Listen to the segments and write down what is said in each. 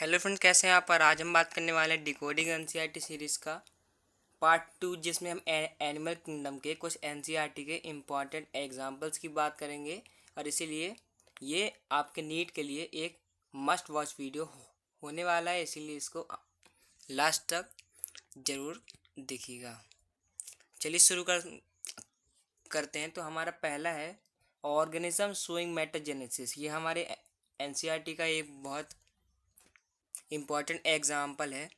Hello friend, कैसे हैं आप। और आज हम बात करने वाले हैं डिकोडिंग एनसीईआरटी सीरीज़ का पार्ट 2, जिसमें हम एनिमल किंगडम के कुछ एनसीईआरटी के इम्पॉर्टेंट एग्जांपल्स की बात करेंगे। और इसीलिए ये आपके नीट के लिए एक मस्ट वॉच वीडियो होने वाला है, इसीलिए इसको लास्ट तक ज़रूर देखिएगा। चलिए शुरू करते हैं। तो हमारा पहला है ऑर्गेनिज्म शोइंग मेटाजेनेसिस। ये हमारे एनसीईआरटी का एक बहुत इम्पॉर्टेंट एग्जाम्पल है।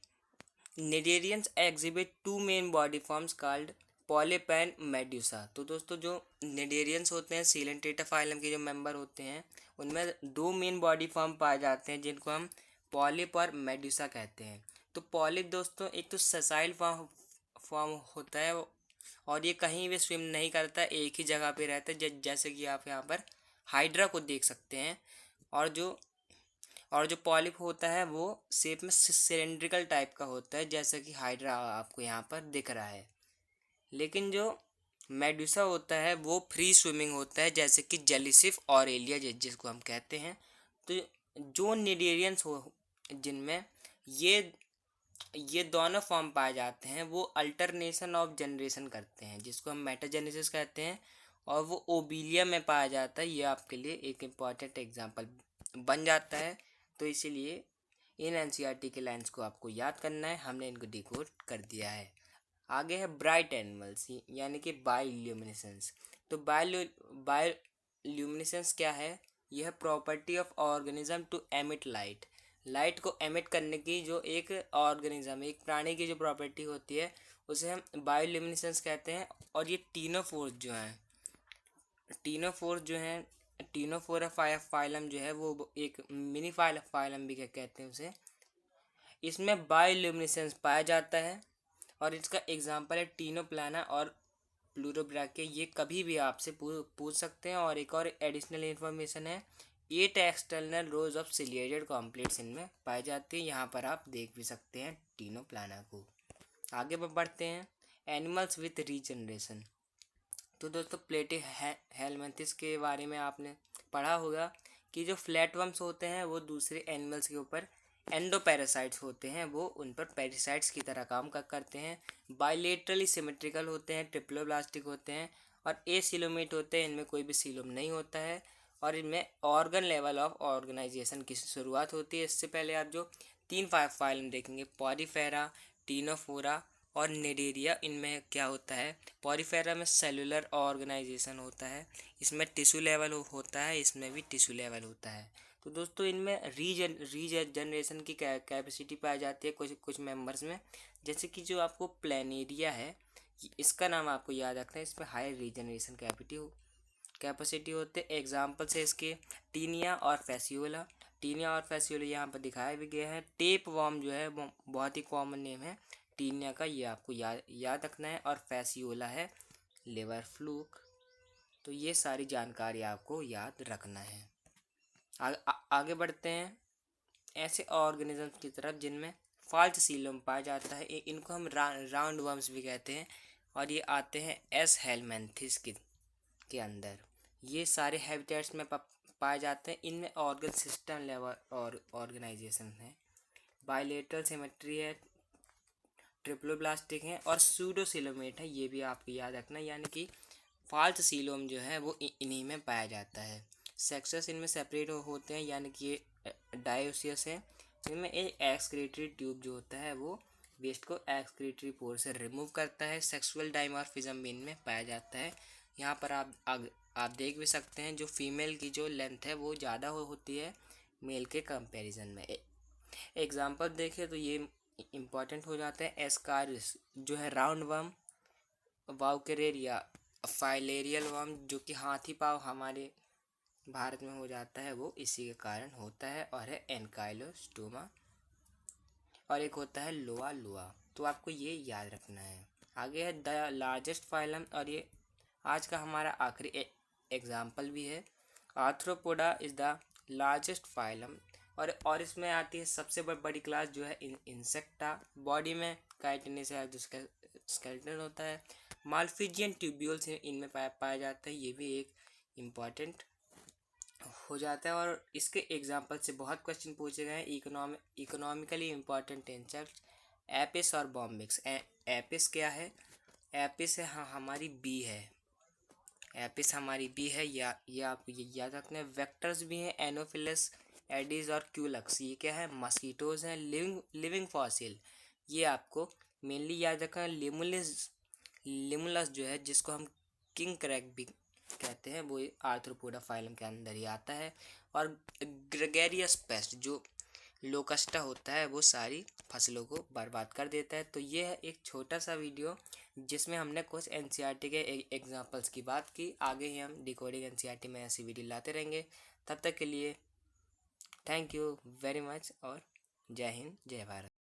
Cnidarians exhibit two main body forms called polyp and medusa। तो दोस्तों, जो निडेरियंस होते हैं सीलेंटेटा फाइलम के जो मेंबर होते हैं, उनमें दो मेन बॉडी फॉर्म पाए जाते हैं जिनको हम पॉलिप और मेडुसा कहते हैं। तो पॉलिप दोस्तों एक तो ससाइल फॉर्म होता है और ये कहीं भी स्विम नहीं करता, एक ही जगह पे रहता है, जैसे कि आप यहाँ पर हाइड्रा को देख सकते हैं। और जो पॉलिप होता है वो शेप में सिलेंड्रिकल टाइप का होता है, जैसा कि हाइड्रा आपको यहाँ पर दिख रहा है। लेकिन जो मेडुसा होता है वो फ्री स्विमिंग होता है, जैसे कि जेलीसिफ और एलिया जिसको हम कहते हैं। तो जो निडेरियंस हो जिनमें ये दोनों फॉर्म पाए जाते हैं, वो अल्टरनेशन ऑफ जनरेशन करते हैं, जिसको हम मेटाजेनेसिस कहते हैं। और वो ओबिलिया में पाया जाता है। ये आपके लिए एक इम्पॉर्टेंट एग्जांपल बन जाता है। तो इसीलिए इन एनसीईआरटी के लाइन्स को आपको याद करना है, हमने इनको डिकोड कर दिया है। आगे है ब्राइट एनिमल्स, यानी कि बायोल्यूमिनेसेंस। तो बायोल्यूमिनेसेंस क्या है? यह property of organism to emit light. Light को एमिट करने की जो एक ऑर्गेनिज्म, एक प्राणी की जो प्रॉपर्टी होती है, उसे हम बायोल्यूमिनेसेंस कहते हैं। और ये टीनोफोरा फाइलम जो है वो एक मिनी फाइलम भी कहते हैं उसे। इसमें बायोल्यूमिनेसेंस पाया जाता है और इसका एग्जांपल है टीनोप्लाना और प्लूरोब्रैकिया। ये कभी भी आपसे पूछ सकते हैं। और एक और एडिशनल इन्फॉर्मेशन है, 8 एक्सटर्नल रोज ऑफ सिलिएटेड कॉम्प्लेट्स इनमें पाई जाती है। यहाँ पर आप देख भी सकते हैं टीनोप्लाना को। आगे बढ़ते हैं, एनिमल्स विथ रीजनरेशन। तो दोस्तों, हेलमिंथस के बारे में आपने पढ़ा होगा कि जो फ्लैटवर्म्स होते हैं वो दूसरे एनिमल्स के ऊपर एंडोपैरासाइट्स होते हैं, वो उन पर पैरासाइट्स की तरह काम करते हैं। बाइलेटरली सिमेट्रिकल होते हैं, ट्रिप्लोब्लास्टिक होते हैं और एसिलोमेट होते हैं। इनमें कोई भी सीलोम नहीं होता है। और इनमें ऑर्गन लेवल ऑफ ऑर्गेनाइजेशन की शुरुआत होती है। इससे पहले आप जो 3 फाइलम देखेंगे, पॉरीफेरा, टीनोफोरा और निडेरिया, इनमें क्या होता है? पॉरीफेरा में सेलुलर ऑर्गेनाइजेशन होता है, इसमें टिश्यू लेवल होता है, इसमें भी टिश्यू लेवल होता है। तो दोस्तों, इनमें रीजनरेशन की कैपेसिटी पाई जाती है कुछ मेंबर्स में। जैसे कि जो आपको प्लेनेरिया है, इसका नाम आपको याद रखना है, इसमें हाई रीजनरेशन कैपेसिटी होते हैं। एग्जाम्पल्स है इसके टीनिया और फैसियोला। टीनिया और फैसियोला यहाँ पर दिखाया भी गया है। टेप वॉर्म जो है वो बहुत ही कॉमन नेम है टीनिया का, ये आपको याद रखना है। और फैसियोला है लिवर फ्लूक। तो ये सारी जानकारी आपको याद रखना है। आगे बढ़ते हैं ऐसे ऑर्गेनिजम्स की तरफ जिनमें फाल्ट सीलम पाया जाता है। इनको हम राउंड वर्म्स भी कहते हैं और ये आते हैं एस हेलमेंथिस के अंदर। ये सारे हैबिटेट्स में पाए जाते हैं। इनमें ऑर्गन सिस्टम लेवल और ऑर्गेनाइजेशन है, बायलेटरल सिमेट्री है, ट्रिप्लोब्लास्टिक है और सूडोसिलोमेट है। ये भी आपको याद रखना, यानी कि फाल्स सीलोम जो है वो इन्हीं में पाया जाता है। सेक्सेस इनमें सेपरेट होते हैं, यानी कि ये डायोसियस है। इनमें एक एक्सक्रीटरी ट्यूब जो होता है वो वेस्ट को एक्सक्रीटरी पोर से रिमूव करता है। सेक्सुअल डाइमॉर्फिज्म भी इनमें पाया जाता है। यहाँ पर आप देख भी सकते हैं, जो फीमेल की जो लेंथ है वो ज़्यादा होती है मेल के कंपैरिजन में। एग्जांपल देखें तो ये इम्पॉर्टेंट हो जाता है। एस्कारिस जो है राउंड वर्म, वाउकेरेरिया फाइलेरियल वर्म जो कि हाथी पाव हमारे भारत में हो जाता है, वो इसी के कारण होता है। और है एनकाइलोस्टोमा और एक होता है लोआ लोआ। तो आपको ये याद रखना है। आगे है द लार्जेस्ट फाइलम और ये आज का हमारा आखिरी एग्जाम्पल भी है। Arthropoda is the largest phylum और इसमें आती है सबसे बड़ी क्लास जो है इंसेक्टा। बॉडी में काइटिनस है जिसका स्केलेटन होता है। माल्फिजियन ट्यूब्यूल्स इनमें पाया जाता है। ये भी एक इम्पॉर्टेंट हो जाता है। और इसके एग्जाम्पल से बहुत क्वेश्चन पूछे गए हैं। इकोनॉमिकली इम्पॉर्टेंट इंसेक्ट्स एपिस और बॉम्बिक्स। एपिस क्या है? एपिस है हमारी बी है। एपिस हमारी बी है, या ये आप याद रखना है। वेक्टर्स भी हैं एनोफिलस, एडीज और क्यूलक्स। ये क्या है? मस्कीटोज हैं, लिविंग फॉसिल। ये आपको मेनली याद रखना है। लिमुलस जो है, जिसको हम किंग क्रैक भी कहते हैं, वो आर्थ्रोपोडा फाइलम के अंदर ही आता है। और ग्रेगेरियस पेस्ट जो लोकस्टा होता है, वो सारी फसलों को बर्बाद कर देता है। तो ये है एक छोटा सा वीडियो जिसमें हमने कुछ एनसीईआरटी के एग्जांपल्स की बात की। आगे ही हम डिकोडिंग एनसीईआरटी में ऐसी वीडियो लाते रहेंगे। तब तक के लिए थैंक यू वेरी मच और जय हिंद, जय भारत।